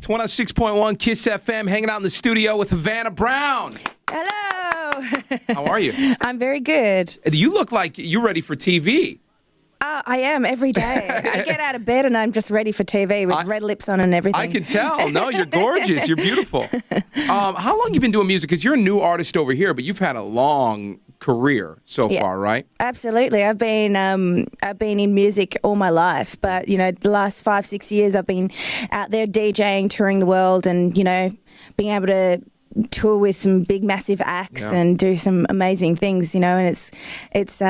It's 106.1 Kiss FM, hanging out in the studio with Havana Brown. Hello. How are you? I'm very good. You look like you're ready for TV. I am every day. I get out of bed and I'm just ready for TV with red lips on and everything. I can tell. No, you're gorgeous. You're beautiful. How long you been doing music? Because you're a new artist over here, but you've had a long career so far, right? Absolutely. I've been in music all my life, but the last 5-6 years I've been out there DJing, touring the world, and being able to tour with some big massive acts and do some amazing things, and it's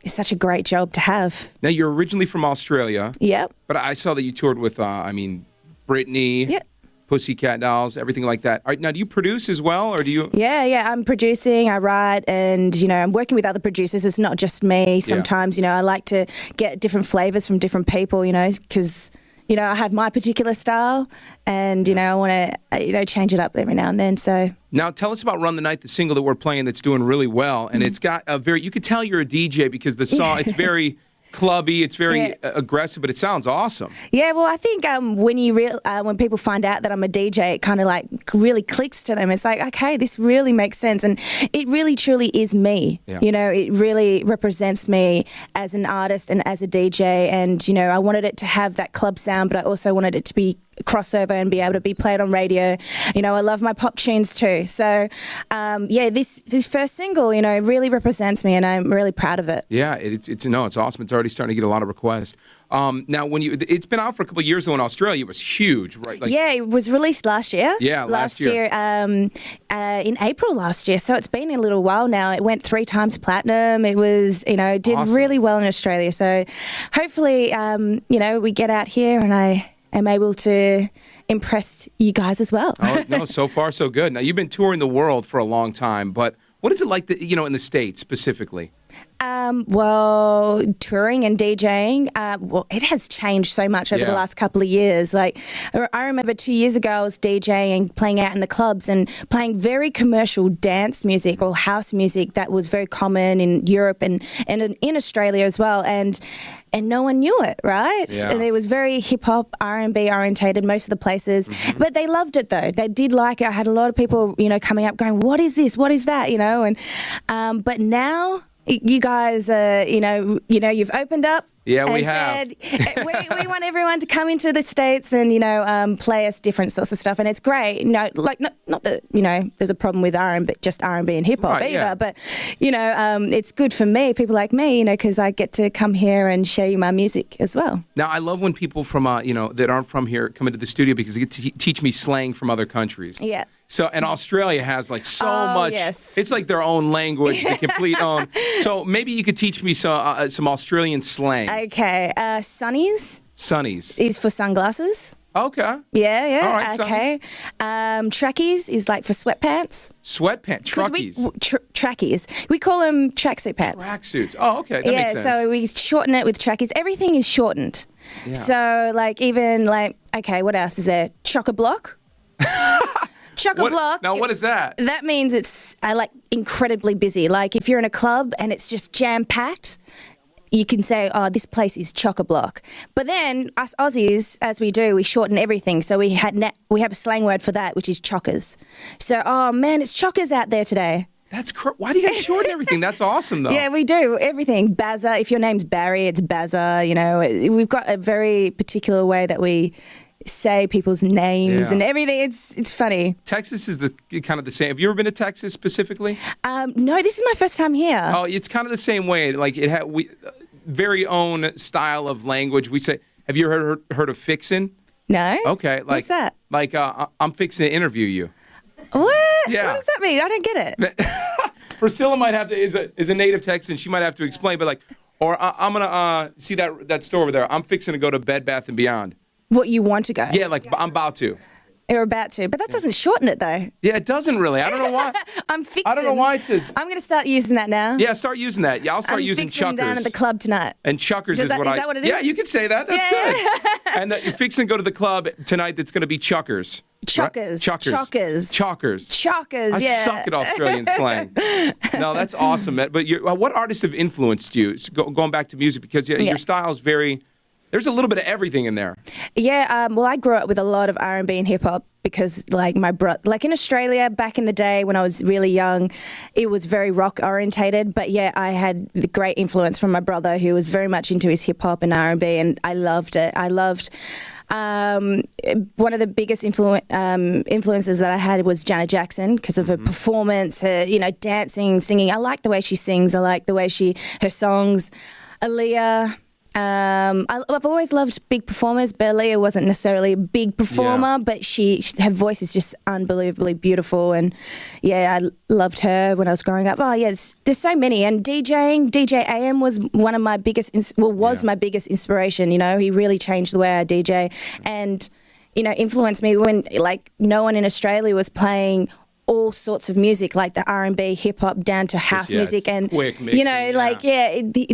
such a great job to have. Now, you're originally from Australia. Yep. But I saw that you toured with Britney. Yep. Pussycat Dolls, everything like that. All right, now, do you produce as well, or do you? Yeah. I'm producing, I write, and, I'm working with other producers. It's not just me. Sometimes, I like to get different flavors from different people, because, I have my particular style, and, I want to, change it up every now and then, so. Now, tell us about Run the Night, the single that we're playing that's doing really well, and it's got you could tell you're a DJ because the song, it's very clubby, it's very aggressive, but it sounds awesome. Yeah, well, I think when people find out that I'm a DJ, it kind of like really clicks to them. It's like, okay, this really makes sense, and it really truly is me. Yeah. It really represents me as an artist and as a DJ, and I wanted it to have that club sound, but I also wanted it to be crossover and be able to be played on radio. I love my pop tunes too. So, this first single, really represents me, and I'm really proud of it. Yeah, it's awesome. It's already starting to get a lot of requests. Now, it's been out for a couple of years though in Australia. It was huge, right? It was released last year. Yeah, last year. In April last year. So it's been a little while now. It went 3 times platinum. It was, did awesome. Really well in Australia. So hopefully, we get out here and I am able to impress you guys as well. Oh, no, so far so good. Now, you've been touring the world for a long time, but what is it like, in the States specifically? Well, touring and DJing, it has changed so much over the last couple of years. Like, I remember 2 years ago, I was DJing, playing out in the clubs and playing very commercial dance music or house music that was very common in Europe and in Australia as well. And no one knew it, right? Yeah. And it was very hip-hop, R&B orientated, most of the places. Mm-hmm. But they loved it, though. They did like it. I had a lot of people, coming up going, what is this? What is that? And but now you guys, you've opened up. Yeah, and we have. Said, we want everyone to come into the States and, play us different sorts of stuff. And it's great. Not that, there's a problem with R&B, just R&B and hip-hop either. Yeah. But, it's good for me, people like me, because I get to come here and show you my music as well. Now, I love when people from, that aren't from here come into the studio because they get to teach me slang from other countries. Yeah. So, and Australia has so much. Yes. It's like their own language, the complete own. So maybe you could teach me some Australian slang. Okay. Sunnies. Sunnies. Is for sunglasses. Okay. Yeah. All right, okay. Trackies is like for sweatpants. Sweatpants. Truckies. Trackies. We call them tracksuit pants. Tracksuits. Oh, okay. That makes sense. So we shorten it with trackies. Everything is shortened. Yeah. So okay, what else is there? Chock-a-block. Chock-a-block. Now, what is that? That means it's incredibly busy. Like if you're in a club and it's just jam-packed, you can say, oh, this place is chock-a-block. But then us Aussies, as we do, we shorten everything. So we have a slang word for that, which is chockers. So, oh man, it's chockers out there today. That's why do you guys shorten everything? That's awesome, though. Yeah, we do everything. Bazza. If your name's Barry, it's Bazza. We've got a very particular way that we say people's names and everything. It's funny. Texas is kind of the same. Have you ever been to Texas specifically? No, this is my first time here. Oh, it's kind of the same way. Like we very own style of language. We say, have you heard of fixin'? No. Okay. What's that? Like I'm fixing to interview you. What? Yeah. What does that mean? I don't get it. Priscilla might have to is a native Texan. She might have to explain, but I'm gonna see that store over there. I'm fixing to go to Bed Bath & Beyond. What, you want to go? Yeah, I'm about to. You're about to, but that doesn't shorten it though. Yeah, it doesn't really. I don't know why. I'm fixing. I don't know why it says. I'm going to start using that now. Yeah, start using that. Yeah, I'll start using chuckers. I'm down at the club tonight. And chuckers is that what it is? Yeah, you can say that. That's good. And you're fixing to go to the club tonight. That's going to be chuckers. Chockers. Right? Chockers. Chockers, yeah. I suck at Australian slang. No, that's awesome. But what artists have influenced you? Going back to music, because your style is very There's a little bit of everything in there. Yeah, well, I grew up with a lot of R&B and hip hop because, like, like in Australia back in the day when I was really young, it was very rock orientated. But yeah, I had the great influence from my brother, who was very much into his hip hop and R&B, and I loved it. I loved. One of the biggest influences that I had was Janet Jackson because of her performance, her dancing, singing. I like the way she sings. I like the way her songs. Aaliyah. I've always loved big performers, but Aaliyah wasn't necessarily a big performer, but her voice is just unbelievably beautiful, and yeah, I loved her when I was growing up. Oh yeah, there's so many, and DJ AM was one of my biggest, my biggest inspiration. He really changed the way I DJ, and influenced me when like no one in Australia was playing all sorts of music, like the R&B, hip hop, down to house music, and quick mixing,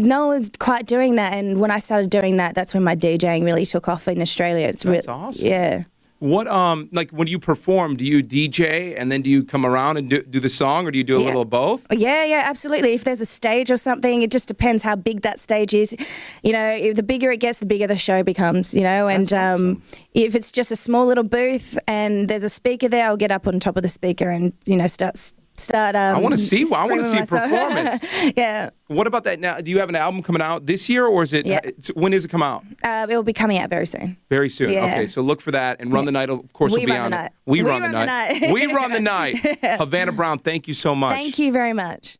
no one's quite doing that. And when I started doing that, that's when my DJing really took off in Australia. That's awesome. Yeah. What like when you perform, do you DJ and then do you come around and do the song, or do you do a little of both? Yeah, absolutely. If there's a stage or something, it just depends how big that stage is. If the bigger it gets, the bigger the show becomes. And That's awesome. If it's just a small little booth and there's a speaker there, I'll get up on top of the speaker and start. I want to see a performance. Yeah. What about that now? Do you have an album coming out this year, or is it? Yeah. When does it come out? It will be coming out very soon. Very soon. Yeah. Okay, so look for that, and Run the Night. Of course, will be on it. We run the night. We run the night. Havana Brown. Thank you so much. Thank you very much.